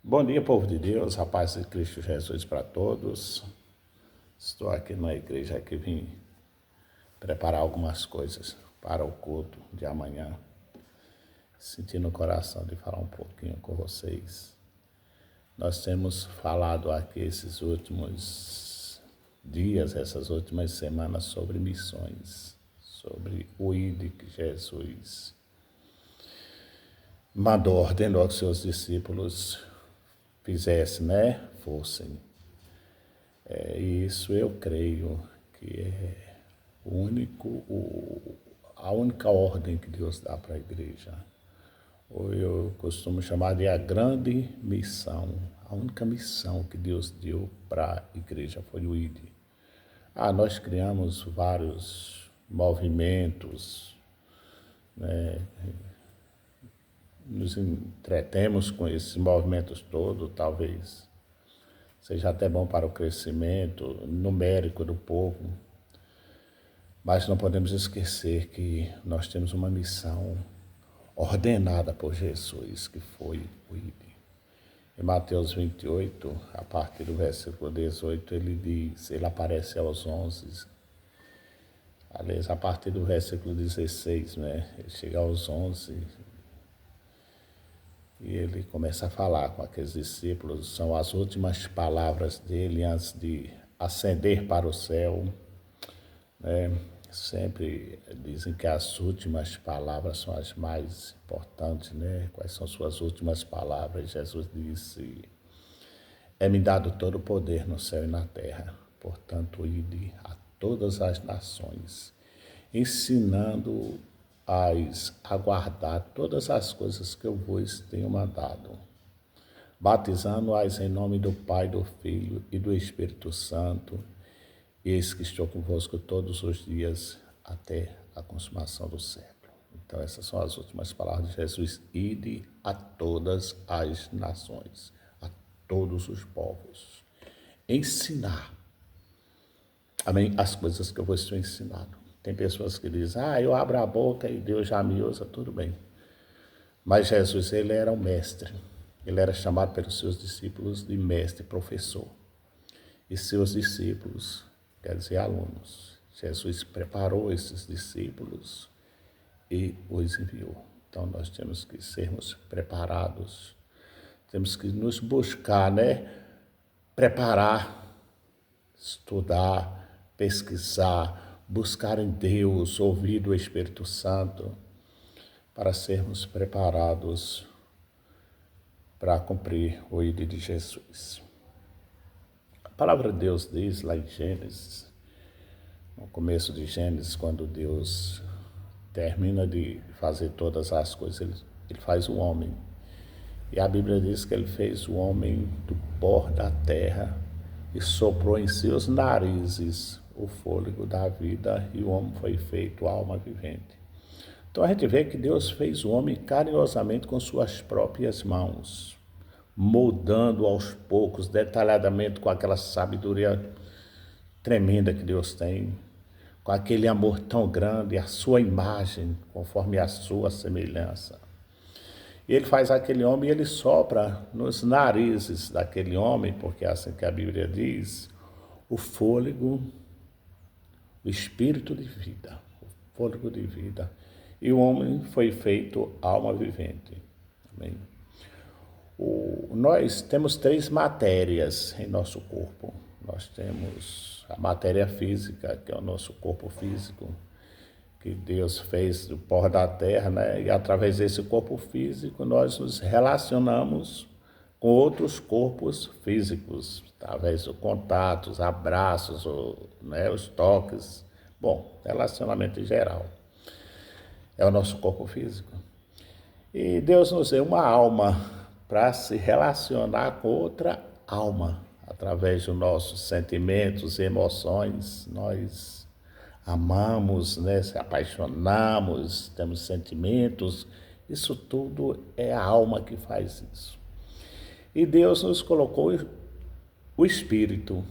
Bom dia, povo de Deus, a paz de Cristo Jesus para todos. Estou aqui na igreja que vim preparar algumas coisas para o culto de amanhã. Senti no coração de falar um pouquinho com vocês. Nós temos falado aqui esses últimos dias, essas últimas semanas sobre missões, sobre o ID que Jesus ordenou aos seus discípulos fizessem, fossem. Isso eu creio que é a única ordem que Deus dá para a igreja. Ou eu costumo chamar de a grande missão. A única missão que Deus deu para a igreja foi o ID. Nós criamos vários movimentos, nos entretemos com esses movimentos todos, talvez seja até bom para o crescimento numérico do povo, mas não podemos esquecer que nós temos uma missão ordenada por Jesus, que foi o ID. Em Mateus 28, a partir do versículo 18, ele aparece aos 11, aliás, a partir do versículo 16, ele chega aos 11, e ele começa a falar com aqueles discípulos, são as últimas palavras dele antes de ascender para o céu. Sempre dizem que as últimas palavras são as mais importantes, Quais são suas últimas palavras? Jesus disse: é-me dado todo o poder no céu e na terra, portanto, ide a todas as nações, ensinando a guardar todas as coisas que eu vos tenho mandado, batizando-as em nome do Pai, do Filho e do Espírito Santo. Eis que estou convosco todos os dias até a consumação do século. Então essas são as últimas palavras de Jesus: ide a todas as nações, a todos os povos, ensinar, amém, as coisas que eu vos tenho ensinado. Tem pessoas que dizem, eu abro a boca e Deus já me usa, tudo bem. Mas Jesus, ele era um mestre. Ele era chamado pelos seus discípulos de mestre, professor. E seus discípulos, quer dizer, alunos. Jesus preparou esses discípulos e os enviou. Então, nós temos que sermos preparados. Temos que nos buscar, Preparar, estudar, pesquisar, buscar em Deus, ouvir do Espírito Santo, para sermos preparados para cumprir o ID de Jesus. A palavra de Deus diz lá em Gênesis, no começo de Gênesis, quando Deus termina de fazer todas as coisas, ele faz o homem. E a Bíblia diz que ele fez o homem do pó da terra e soprou em seus narizes o fôlego da vida, e o homem foi feito alma vivente. Então a gente vê que Deus fez o homem carinhosamente com suas próprias mãos, moldando aos poucos, detalhadamente, com aquela sabedoria tremenda que Deus tem, com aquele amor tão grande, a sua imagem, conforme a sua semelhança. E ele faz aquele homem e ele sopra nos narizes daquele homem, porque é assim que a Bíblia diz, o fôlego, o espírito de vida, o fôlego de vida. E o homem foi feito alma vivente. Amém? Nós temos 3 matérias em nosso corpo. Nós temos a matéria física, que é o nosso corpo físico, que Deus fez do pó da terra, E através desse corpo físico nós nos relacionamos com outros corpos físicos, através de contatos, abraços, os toques. Bom, relacionamento em geral. É o nosso corpo físico. E Deus nos deu uma alma para se relacionar com outra alma. Através dos nossos sentimentos e emoções, nós amamos, se apaixonamos, temos sentimentos. Isso tudo é a alma que faz isso. E Deus nos colocou o Espírito.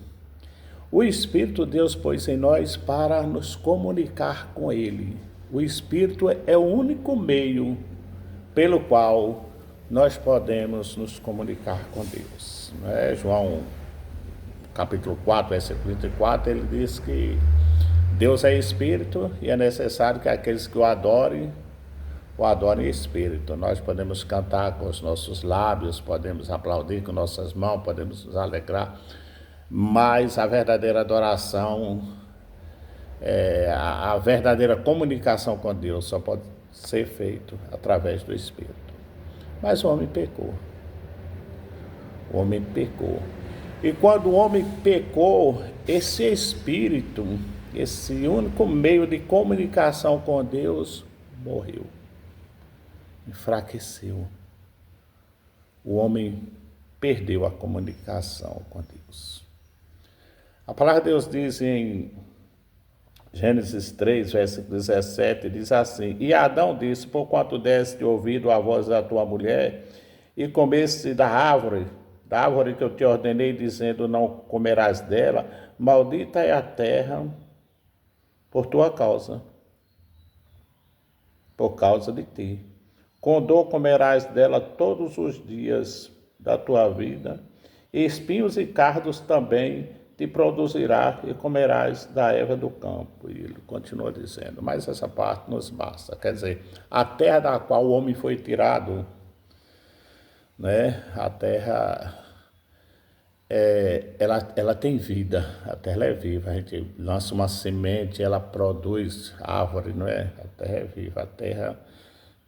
O Espírito Deus pôs em nós para nos comunicar com Ele. O Espírito é o único meio pelo qual nós podemos nos comunicar com Deus. Né? João, capítulo 4, versículo 34, ele diz que Deus é Espírito e é necessário que aqueles que o adorem em Espírito. Nós podemos cantar com os nossos lábios, podemos aplaudir com nossas mãos, podemos nos alegrar, mas a verdadeira adoração, a verdadeira comunicação com Deus só pode ser feito através do Espírito. Mas o homem pecou. O homem pecou. E quando o homem pecou, esse Espírito, esse único meio de comunicação com Deus, morreu. Enfraqueceu. O homem perdeu a comunicação com Deus. A palavra de Deus diz em Gênesis 3, versículo 17, diz assim: E Adão disse: Porquanto deste ouvido a voz da tua mulher, e comeste da árvore que eu te ordenei, dizendo: Não comerás dela, maldita é a terra por tua causa, por causa de ti. Com dor comerás dela todos os dias da tua vida, e espinhos e cardos também te produzirá, e comerás da erva do campo. E ele continua dizendo, mas essa parte nos basta. Quer dizer, a terra da qual o homem foi tirado, né? A terra, ela tem vida, a terra é viva. A gente lança uma semente, ela produz árvore, não é? A terra é viva, a terra...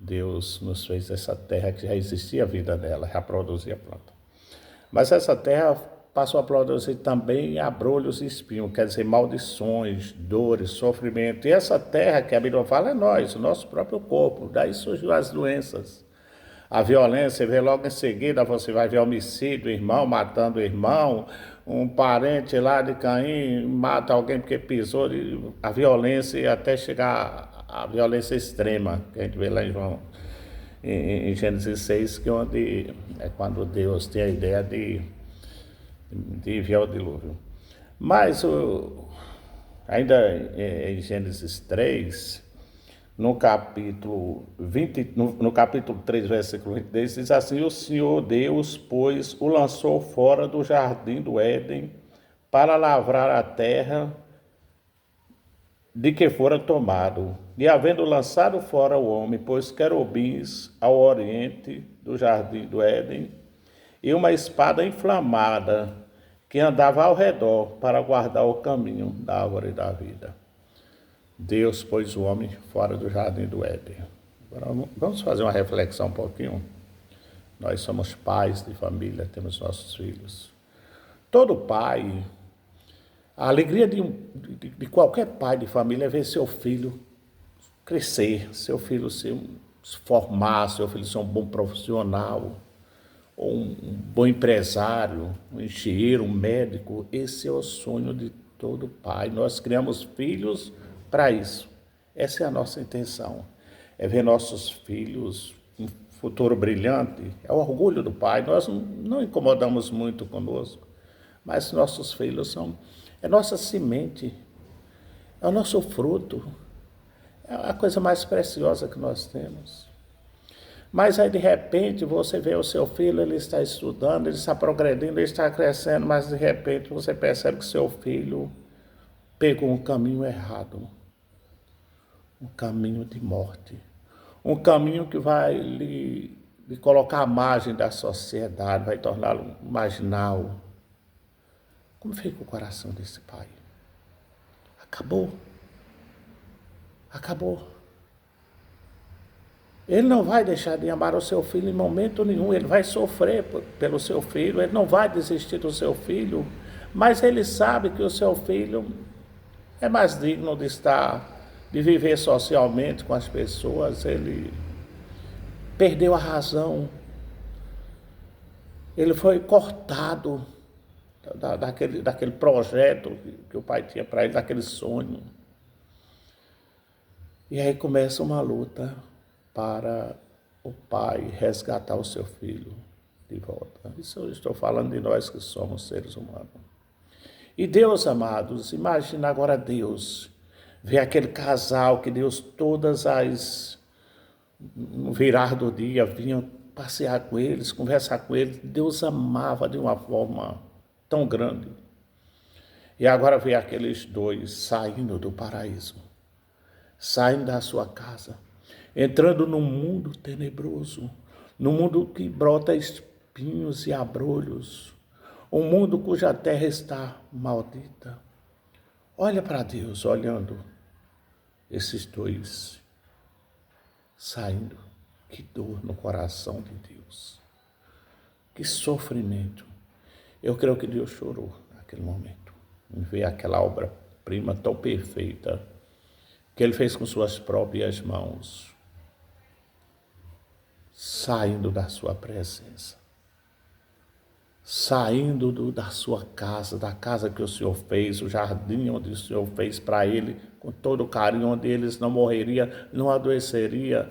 Deus nos fez essa terra que já existia a vida nela, já produzia planta. Mas essa terra passou a produzir também abrolhos e espinhos, quer dizer, maldições, dores, sofrimento. E essa terra que a Bíblia fala é nós, o nosso próprio corpo. Daí surgiu as doenças. A violência, vê logo em seguida, você vai ver homicídio, irmão matando o irmão, um parente lá de Caim mata alguém porque pisou, a violência até chegar a violência extrema, que a gente vê lá em Gênesis 6, que onde é quando Deus tem a ideia de enviar o dilúvio. Mas ainda em Gênesis 3, no capítulo 3, versículo 23, diz assim: O Senhor Deus, pois, o lançou fora do jardim do Éden para lavrar a terra de que fora tomado. E havendo lançado fora o homem, pôs querubins ao oriente do jardim do Éden, e uma espada inflamada que andava ao redor para guardar o caminho da árvore da vida. Deus pôs o homem fora do jardim do Éden. Agora vamos fazer uma reflexão um pouquinho. Nós somos pais de família, temos nossos filhos. Todo pai, a alegria de qualquer pai de família é ver seu filho crescer, seu filho se formar, seu filho ser um bom profissional, ou um bom empresário, um engenheiro, um médico. Esse é o sonho de todo pai. Nós criamos filhos para isso. Essa é a nossa intenção. É ver nossos filhos um futuro brilhante. É o orgulho do pai. Nós não incomodamos muito conosco, mas nossos filhos é nossa semente, é o nosso fruto, é a coisa mais preciosa que nós temos. Mas aí de repente você vê o seu filho, ele está estudando, ele está progredindo, ele está crescendo, mas de repente você percebe que seu filho pegou um caminho errado, um caminho de morte, um caminho que vai lhe colocar à margem da sociedade, vai torná-lo marginal. Como fica o coração desse pai? Acabou. Acabou. Ele não vai deixar de amar o seu filho em momento nenhum. Ele vai sofrer pelo seu filho. Ele não vai desistir do seu filho. Mas ele sabe que o seu filho é mais digno de viver socialmente com as pessoas. Ele perdeu a razão. Ele foi cortado daquele projeto que o pai tinha para ele, daquele sonho. E aí começa uma luta para o pai resgatar o seu filho de volta. Isso eu estou falando de nós que somos seres humanos. E Deus, amados, imagina agora Deus, ver aquele casal que Deus no virar do dia vinha passear com eles, conversar com eles. Deus amava de uma forma tão grande. E agora vê aqueles dois saindo do paraíso, saindo da sua casa, entrando num mundo tenebroso, num mundo que brota espinhos e abrolhos, um mundo cuja terra está maldita. Olha para Deus, olhando esses dois saindo. Que dor no coração de Deus. Que sofrimento. Eu creio que Deus chorou naquele momento, em ver aquela obra-prima tão perfeita que Ele fez com suas próprias mãos, saindo da sua presença, saindo da sua casa, da casa que o Senhor fez, o jardim onde o Senhor fez para Ele, com todo o carinho, onde eles não morreriam, não adoeceriam,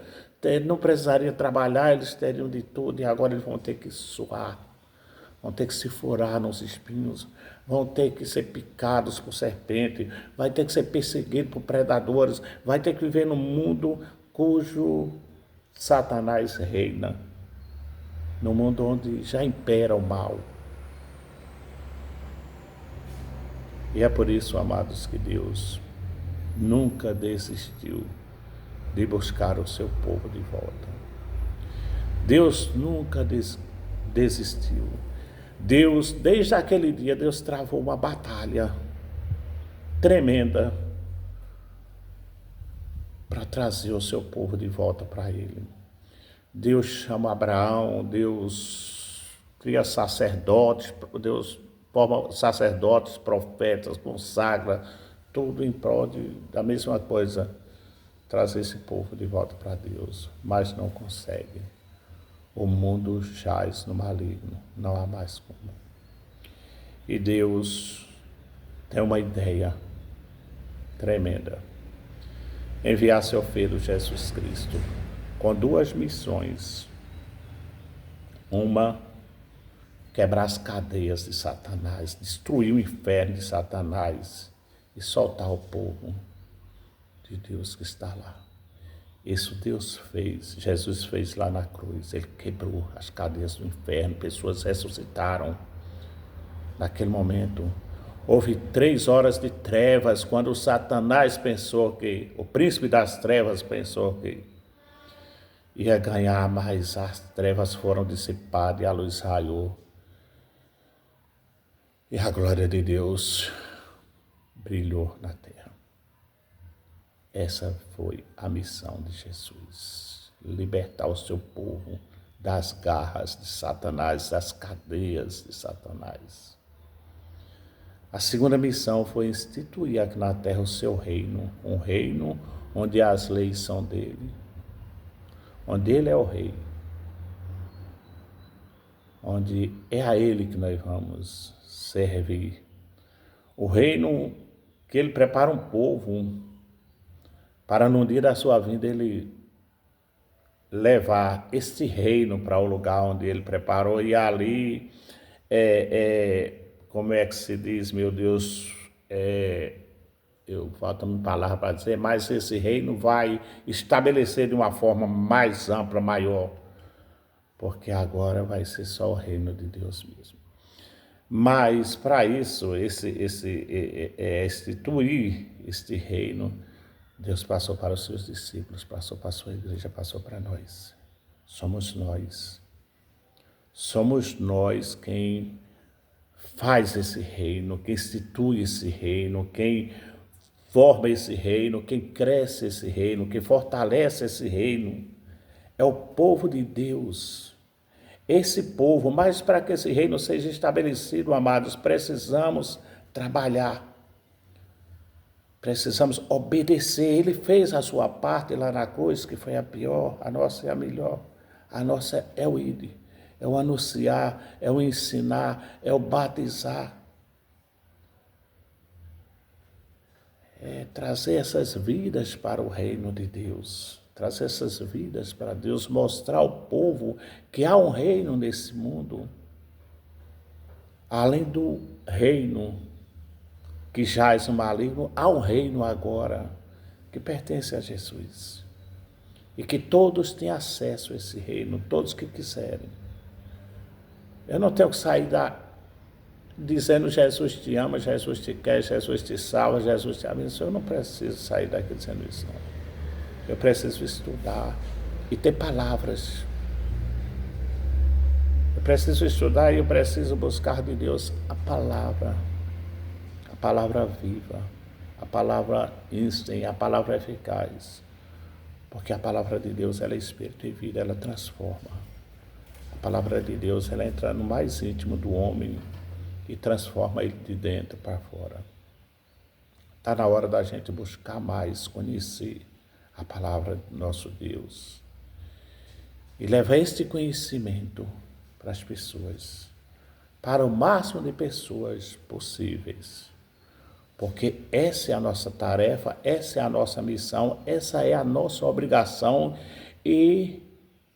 não precisaria trabalhar, eles teriam de tudo, e agora eles vão ter que suar, vão ter que se furar nos espinhos, vão ter que ser picados por serpente, vai ter que ser perseguidos por predadores, vai ter que viver num mundo cujo Satanás reina, num mundo onde já impera o mal. E é por isso, amados, que Deus nunca desistiu de buscar o seu povo de volta. Deus nunca desistiu. Deus, desde aquele dia, Deus travou uma batalha tremenda para trazer o seu povo de volta para Ele. Deus chama Abraão, Deus cria sacerdotes, Deus forma sacerdotes, profetas, consagra, tudo em prol da mesma coisa, trazer esse povo de volta para Deus, mas não consegue. O mundo jaz no maligno, não há mais como. E Deus tem uma ideia tremenda: enviar seu Filho Jesus Cristo com duas missões. Uma, quebrar as cadeias de Satanás, destruir o inferno de Satanás e soltar o povo de Deus que está lá. Isso Deus fez, Jesus fez lá na cruz. Ele quebrou as cadeias do inferno, pessoas ressuscitaram. Naquele momento, houve 3 horas de trevas, quando o Satanás pensou que, o príncipe das trevas pensou que ia ganhar, mas as trevas foram dissipadas e a luz raiou. E a glória de Deus brilhou na terra. Essa foi a missão de Jesus: libertar o seu povo das garras de Satanás, das cadeias de Satanás. A segunda missão foi instituir aqui na terra o seu reino, um reino onde as leis são dele, onde ele é o rei, onde é a ele que nós vamos servir. O reino que ele prepara um povo para no dia da sua vinda ele levar este reino para o lugar onde ele preparou, e ali, como é que se diz, meu Deus, falta-me palavra para dizer, mas esse reino vai estabelecer de uma forma mais ampla, maior, porque agora vai ser só o reino de Deus mesmo. Mas para isso, instituir este reino, Deus passou para os seus discípulos, passou para a sua igreja, passou para nós. Somos nós. Somos nós quem faz esse reino, quem institui esse reino, quem forma esse reino, quem cresce esse reino, quem fortalece esse reino. É o povo de Deus. Esse povo, mas para que esse reino seja estabelecido, amados, precisamos trabalhar. Precisamos obedecer. Ele fez a sua parte lá na cruz, que foi a pior, a nossa é a melhor. A nossa é o ir, é o anunciar, é o ensinar, é o batizar. É trazer essas vidas para o reino de Deus. Trazer essas vidas para Deus, mostrar ao povo que há um reino nesse mundo. Além do reino que jaz no maligno, há um reino agora que pertence a Jesus. E que todos tenham acesso a esse reino, todos que quiserem. Eu não tenho que sair dizendo Jesus te ama, Jesus te quer, Jesus te salva, Jesus te abençoa. Eu não preciso sair daqui dizendo isso, não. Eu preciso estudar e ter palavras. Eu preciso estudar e eu preciso buscar de Deus a palavra viva, a palavra instem, a palavra eficaz. Porque a palavra de Deus, ela é espírito e vida, ela transforma. A palavra de Deus, ela entra no mais íntimo do homem e transforma ele de dentro para fora. Está na hora da gente buscar mais, conhecer a palavra do nosso Deus. E levar este conhecimento para as pessoas, para o máximo de pessoas possíveis. Porque essa é a nossa tarefa, essa é a nossa missão, essa é a nossa obrigação e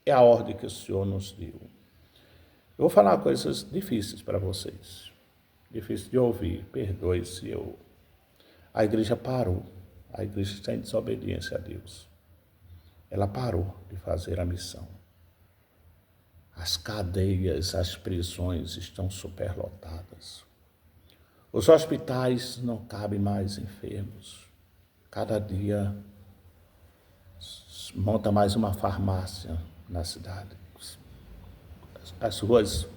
é a ordem que o Senhor nos deu. Eu vou falar coisas difíceis para vocês, difíceis de ouvir, perdoe se eu... A igreja parou, a igreja está em desobediência a Deus. Ela parou de fazer a missão. As cadeias, as prisões estão superlotadas. Os hospitais não cabem mais enfermos. Cada dia monta mais uma farmácia na cidade. As ruas, o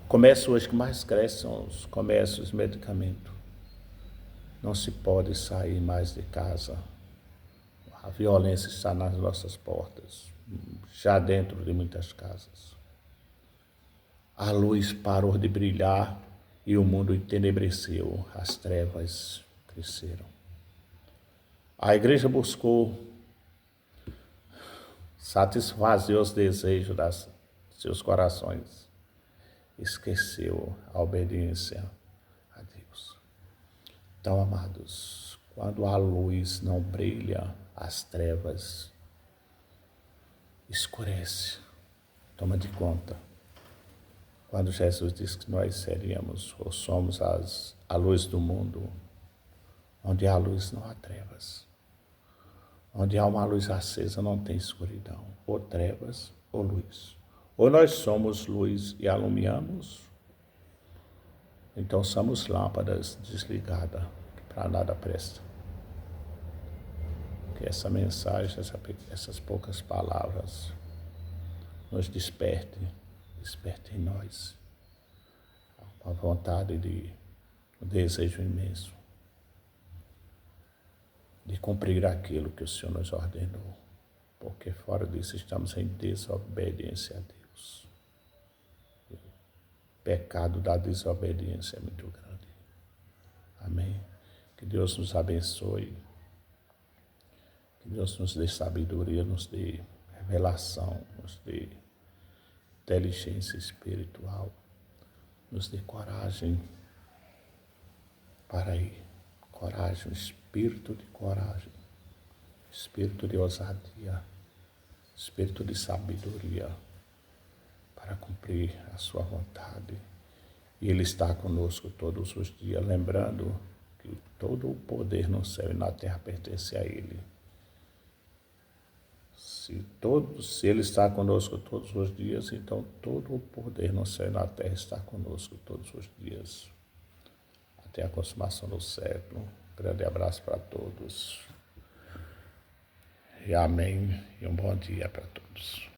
comércio hoje que mais cresce são os comércios de medicamento. Não se pode sair mais de casa. A violência está nas nossas portas, já dentro de muitas casas. A luz parou de brilhar e o mundo entenebreceu, as trevas cresceram. A igreja buscou satisfazer os desejos dos seus corações. Esqueceu a obediência a Deus. Então, amados, quando a luz não brilha, as trevas escurecem. Toma de conta. Quando Jesus disse que nós seríamos ou somos a luz do mundo, onde há luz não há trevas. Onde há uma luz acesa não tem escuridão, ou trevas ou luz. Ou nós somos luz e alumiamos, então somos lâmpadas desligadas, que para nada presta. Que essa mensagem, essas poucas palavras, nos desperte em nós a vontade o desejo imenso de cumprir aquilo que o Senhor nos ordenou, porque fora disso estamos em desobediência a Deus. O pecado da desobediência é muito grande. Amém? Que Deus nos abençoe, que Deus nos dê sabedoria, nos dê revelação, nos dê inteligência espiritual, nos dê coragem para ir. Coragem, espírito de coragem, espírito de ousadia, espírito de sabedoria para cumprir a sua vontade. E Ele está conosco todos os dias, lembrando que todo o poder no céu e na terra pertence a Ele. Se Ele está conosco todos os dias, então todo o poder no céu e na terra está conosco todos os dias. Até a consumação do século. Grande abraço para todos. E amém. E um bom dia para todos.